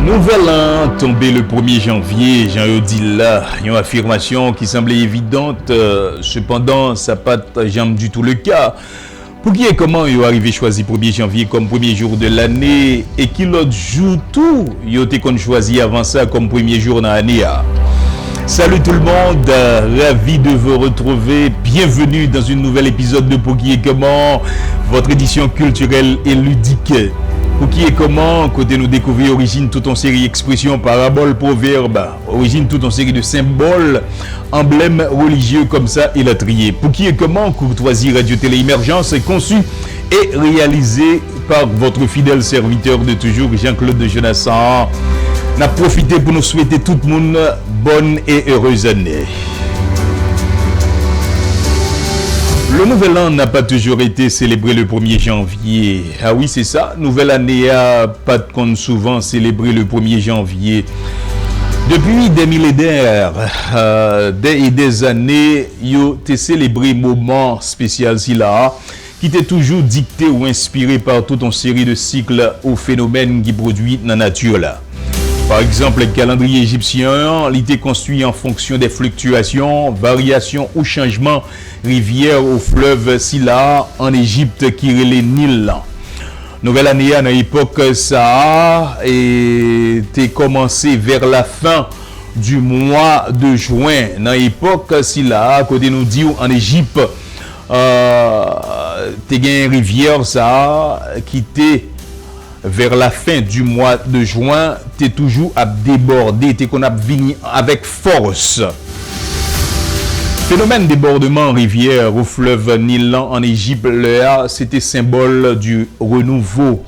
Nouvel an tombé le 1er janvier, Jean dit là, une affirmation qui semblait évidente, cependant ça pas jamais du tout le cas. Pour qui et comment vous arrivé choisi 1er janvier comme premier jour de l'année et qui l'autre jour tout, vous avez choisi avant ça comme premier jour dans l'année. Salut tout le monde, ravi de vous retrouver, bienvenue dans un nouvel épisode de Pour qui et comment, votre édition culturelle et ludique. Pour qui et comment, côté nous découvrir origine toute en série expressions, paraboles, proverbes, origine toute en série de symboles, emblèmes religieux comme ça et la trier. Pour qui et comment, Courtoisie Radio Télé Émergence est conçu et réalisé par votre fidèle serviteur de toujours, Jean-Claude de Jonassan. On a profité pour nous souhaiter tout le monde bonne et heureuse année. Le nouvel an n'a pas toujours été célébré le 1er janvier. Ah oui, c'est ça. Nouvelle année a pas de compte souvent célébré le 1er janvier. Depuis des millénaires, des années, il a été célébré moment spécial si là, qui était toujours dicté ou inspiré par toute une série de cycles ou phénomènes qui produisent dans la nature là. Par exemple, le calendrier égyptien, il était construit en fonction des fluctuations, variations ou changements rivières ou fleuves Silla en Égypte qui relait Nil. Nouvelle année à l'époque, ça a été commencé vers la fin du mois de juin. Dans l'époque, Silla, côté nous dit en Égypte, t'es une rivière ça qui était vers la fin du mois de juin, t'es toujours à déborder, t'es qu'on a venu avec force. Phénomène débordement rivière au fleuve Nil en Égypte, c'était symbole du renouveau,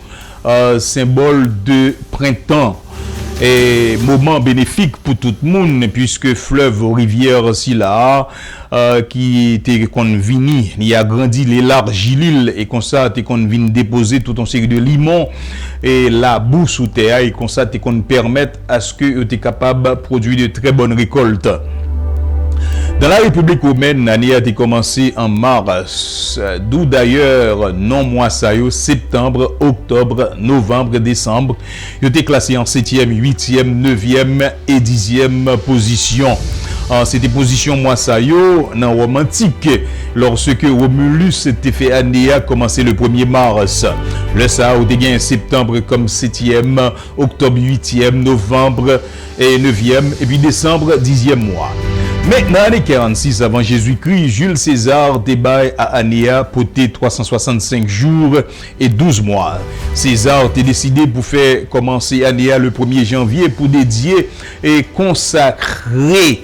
symbole de printemps et moment bénéfique pour tout le monde puisque fleuve ou rivière si là qui était qu'on vini, il a grandi l'élargi l'île et comme ça t'es qu'on vient déposer toute une série de limons et la boue sous terre et comme ça t'es qu'on permettre à ce que tu es capable de produire de très bonnes récoltes. Dans la République romaine, l'année a été commencée en mars, d'où d'ailleurs non mois ça yo, septembre, octobre, novembre, décembre, il était classé en 7e, 8e, 9e et 10e position. C'était position mois ça yo dans romantique lorsque Romulus était fait année a commencé le 1er mars. Le ça a été septembre comme 7e, octobre 8e, novembre et 9e et puis décembre 10e mois. Mais dans l'année 46 avant Jésus-Christ, Jules César débaille à Anéa pour 365 jours et 12 mois. César était décidé pour faire commencer Anéa le 1er janvier pour dédier et consacrer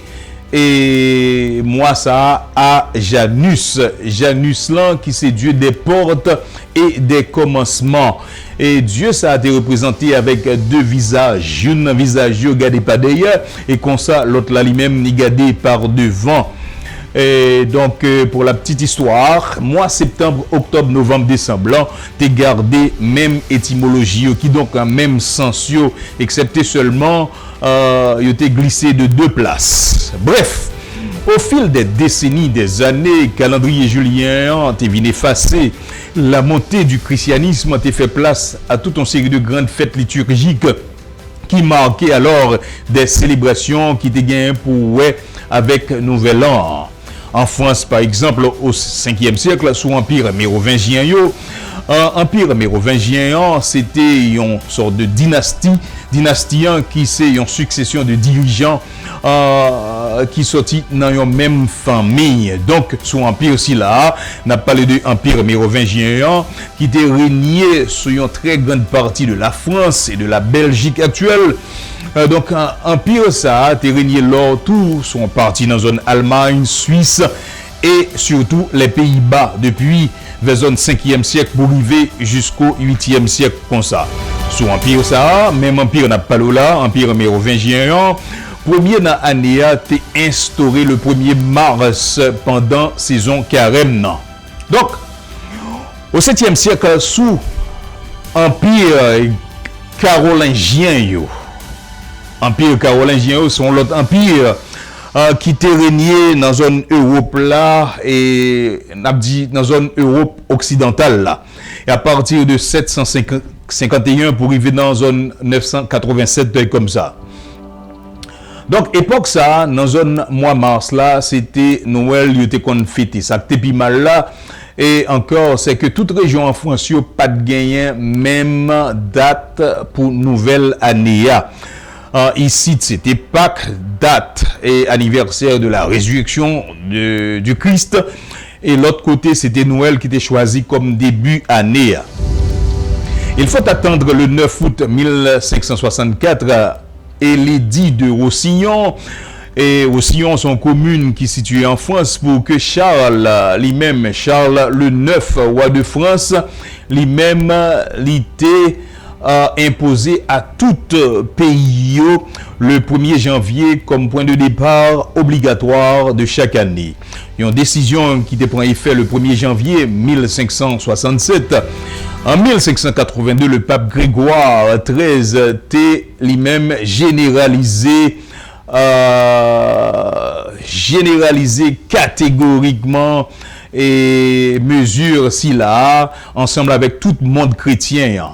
et moi ça à Janus. Janus là qui c'est Dieu des portes et des commencements. Et Dieu ça a été représenté avec deux visages. Un visage regardé par derrière et comme ça l'autre là lui-même regardé par devant. Et donc pour la petite histoire, mois septembre, octobre, novembre, décembre, t'es gardé même étymologie qui donc un même sens excepté seulement il était glissé de deux places. Bref, au fil des décennies, des années, calendrier julien t'es venu effacer. La montée du christianisme a fait place à toute une série de grandes fêtes liturgiques qui marquaient alors des célébrations qui étaient gagnées pour avec Nouvel An. En France, par exemple, au 5e siècle, sous Empire mérovingien, Empire mérovingien, c'était une sorte de dynastie qui c'est une succession de dirigeants qui sortit dans une même famille. Donc, sous Empire si là, on a parlé de Empire mérovingien qui était régné sur une très grande partie de la France et de la Belgique actuelle. Donc, Empire ça a été régné lors tout son parti dans la zone Allemagne, Suisse et surtout les Pays-Bas depuis vers zone 5e siècle pour arriver jusqu'au 8e siècle comme ça. Sous Empire ça, même Empire n'a pas là, Empire mérovingien, premier dans l'année a été instauré le 1er mars pendant saison carême. Donc, au 7e siècle, sous Empire carolingien, Empire carolingien, sont l'autre empire qui était régné dans la zone Europe là et n'a dit dans la zone Europe occidentale là. Et à partir de 750 51 pour arriver dans zone 987 comme ça. Donc époque ça dans zone mois mars là, c'était Noël, il était qu'on fêté ça était plus mal là et encore c'est que toute région en France yo pas de gagner même date pour nouvelle année. Ici c'était Pâques, date et anniversaire de la résurrection du Christ et l'autre côté c'était Noël qui était choisi comme début année. Il faut attendre le 9 août 1564 et l'édit de Roussillon. Et Roussillon, son commune qui est située en France, pour que Charles, lui-même, Charles le 9, roi de France, lui-même, l'était imposé à tout pays le 1er janvier comme point de départ obligatoire de chaque année. Une décision qui prend effet le 1er janvier 1567. En 1582, le pape Grégoire XIII était lui-même généralisé catégoriquement et mesure s'il a ensemble avec tout le monde chrétien.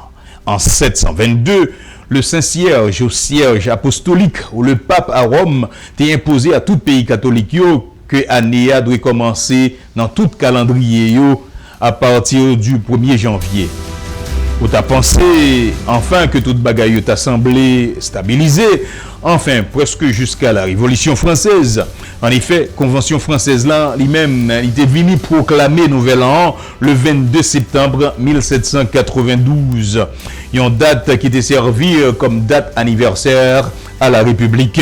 En 722, le Saint-Cierge au siège apostolique où le pape à Rome était imposé à tout pays catholique que l'année doit commencer dans tout calendrier à partir du 1er janvier. Ou t'as pensé enfin que toute bagaille t'a semblé stabilisé, enfin presque jusqu'à la Révolution française. En effet, Convention française là, lui-même, il était venu proclamer Nouvel An le 22 septembre 1792. Une date qui était servie comme date anniversaire à la République.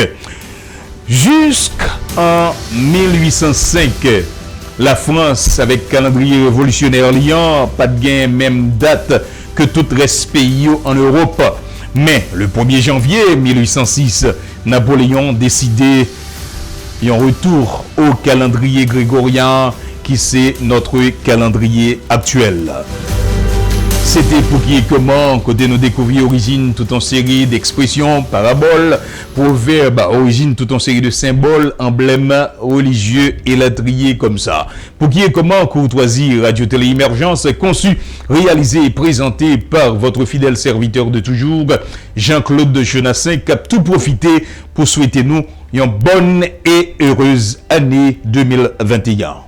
Jusqu'en 1805, la France, avec calendrier révolutionnaire liant, pas de gain, même date que tout reste pays en Europe. Mais le 1er janvier 1806, Napoléon décidait un retour au calendrier grégorien qui c'est notre calendrier actuel. C'était pour qui et comment, côté nous découvrir origine toute en série d'expressions, paraboles, proverbes, origine toute en série de symboles, emblèmes religieux et latriers comme ça. Pour qui et comment, Courtoisie Radio-Télé Émergence, conçu, réalisé et présenté par votre fidèle serviteur de toujours, Jean-Claude de Jonassin, qui a tout profité pour souhaiter nous une bonne et heureuse année 2021.